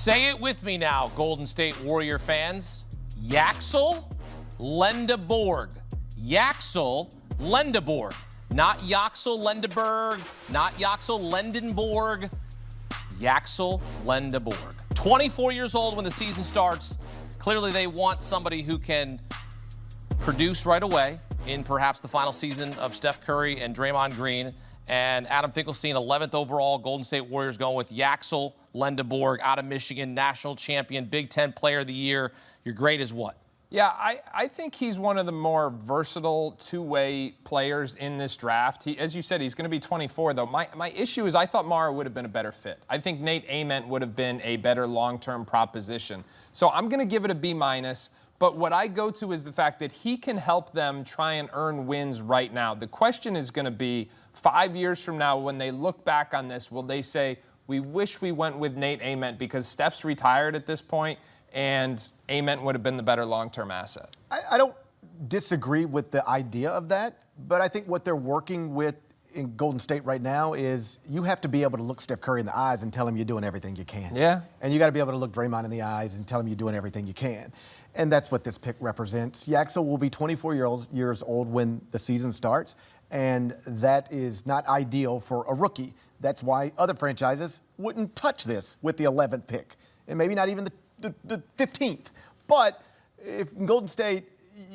Say it with me now, Golden State Warrior fans. Yaxel Lendeborg. Yaxel Lendeborg. Not Yaxel Lendeborg, not Yaxel Lendeborg. Yaxel Lendeborg. 24 years old when the season starts. Clearly they want somebody who can produce right away in perhaps the final season of Steph Curry and Draymond Green. And Adam Finkelstein, 11th overall, Golden State Warriors going with Yaxel Lendeborg out of Michigan, national champion, Big Ten Player of the Year. Your grade is what? Yeah, I think he's one of the more versatile two-way players in this draft. As you said, he's going to be 24, though. My issue is I thought Mara would have been a better fit. I think Nate Ament would have been a better long-term proposition. So I'm going to give it a B-. But what I go to is the fact that he can help them try and earn wins right now. The question is going to be 5 years from now when they look back on this, will they say, we wish we went with Nate Ament because Steph's retired at this point and Ament would have been the better long-term asset? I don't disagree with the idea of that, but I think what they're working with in Golden State right now is you have to be able to look Steph Curry in the eyes and tell him you're doing everything you can. Yeah. And you got to be able to look Draymond in the eyes and tell him you're doing everything you can. And that's what this pick represents. Yaxel will be 24 years old when the season starts, and that is not ideal for a rookie. That's why other franchises wouldn't touch this with the 11th pick, and maybe not even the 15th. But if Golden State,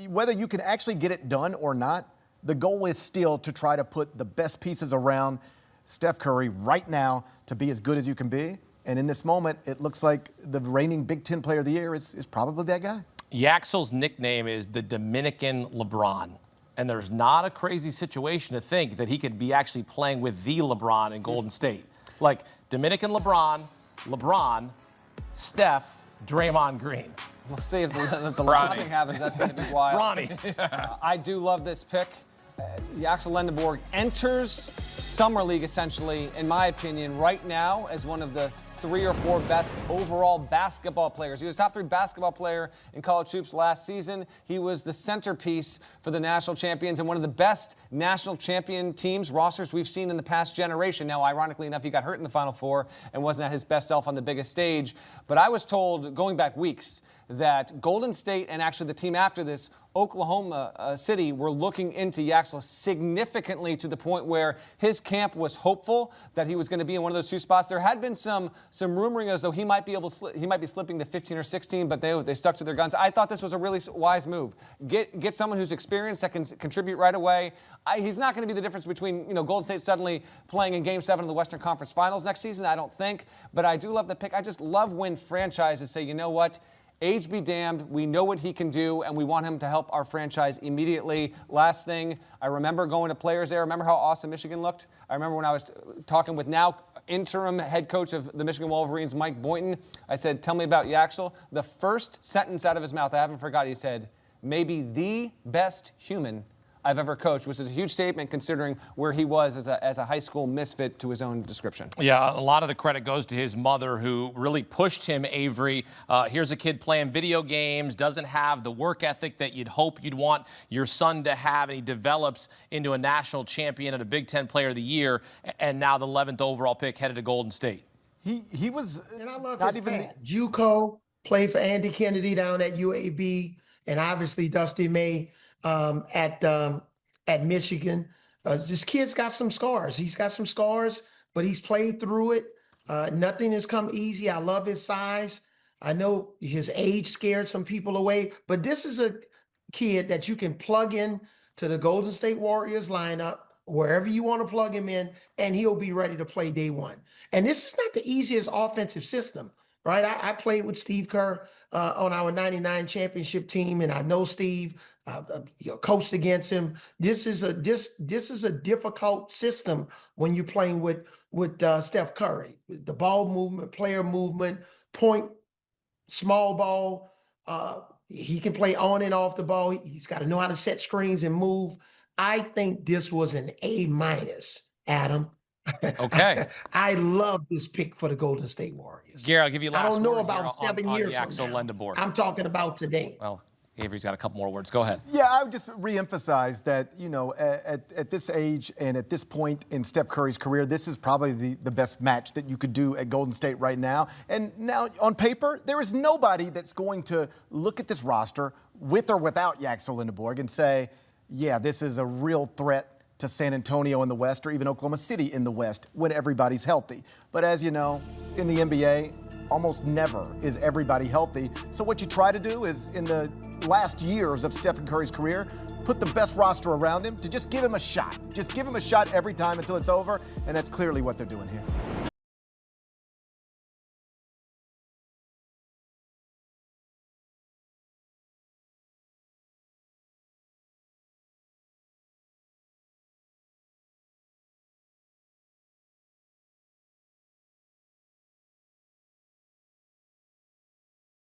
whether you can actually get it done or not, the goal is still to try to put the best pieces around Steph Curry right now to be as good as you can be. And in this moment, it looks like the reigning Big Ten Player of the Year is probably that guy. Yaxel's nickname is the Dominican LeBron. And there's not a crazy situation to think that he could be actually playing with the LeBron in Golden State. Like Dominican LeBron, Steph, Draymond Green. We'll see if nothing happens. That's going to be wild. Ronnie. I do love this pick. Yaxel Lendeborg enters Summer League, essentially, in my opinion, right now as one of the 3 or 4 best overall basketball players. He was top 3 basketball player in college hoops last season. He was the centerpiece for the national champions and one of the best national champion teams rosters we've seen in the past generation. Now, ironically enough, he got hurt in the Final Four and wasn't at his best self on the biggest stage. But I was told, going back weeks, that Golden State and actually the team after this, Oklahoma City, were looking into Yaxel significantly to the point where his camp was hopeful that he was going to be in one of those 2 spots. There had been some rumoring as though he might be slipping to 15 or 16, but they stuck to their guns. I thought this was a really wise move. Get someone who's experienced that can contribute right away. He's not going to be the difference between Golden State suddenly playing in Game 7 of the Western Conference Finals next season, I don't think. But I do love the pick. I just love when franchises say, you know what? Age be damned, we know what he can do, and we want him to help our franchise immediately. Last thing, I remember going to players there. Remember how awesome Michigan looked? I remember when I was talking with now interim head coach of the Michigan Wolverines, Mike Boynton. I said, tell me about Yaxel. The first sentence out of his mouth, I haven't forgot, he said, maybe the best human I've ever coached, which is a huge statement considering where he was as a high school misfit to his own description. Yeah, a lot of the credit goes to his mother who really pushed him, Avery. Here's a kid playing video games, doesn't have the work ethic that you'd hope you'd want your son to have, and he develops into a national champion and a Big Ten Player of the Year, and now the 11th overall pick headed to Golden State. He was and I love not his even path. JUCO, played for Andy Kennedy down at UAB, and obviously Dusty May at Michigan. This kid's got some scars. He's got some scars, but he's played through it. Nothing has come easy. I love his size. I know his age scared some people away, but this is a kid that you can plug in to the Golden State Warriors lineup, wherever you want to plug him in, and he'll be ready to play day one. And this is not the easiest offensive system, right? I played with Steve Kerr on our 99 championship team, and I know Steve. Coached against him. This is a difficult system when you're playing with Steph Curry. The ball movement, player movement, point, small ball. He can play on and off the ball. He's got to know how to set screens and move. I think this was an A-, Adam. Okay. I love this pick for the Golden State Warriors. Garry, I'll give you last I don't know word about here 7 on years Yaxel from now. Lendeborg. I'm talking about today. Well, Avery's got a couple more words. Go ahead. Yeah, I would just reemphasize that, at this age and at this point in Steph Curry's career, this is probably the best match that you could do at Golden State right now. And now, on paper, there is nobody that's going to look at this roster with or without Yaxel Lendeborg and say, yeah, this is a real threat to San Antonio in the West or even Oklahoma City in the West when everybody's healthy. But as you know, in the NBA, almost never is everybody healthy. So what you try to do is, in the last years of Stephen Curry's career, put the best roster around him to just give him a shot. Just give him a shot every time until it's over, and that's clearly what they're doing here.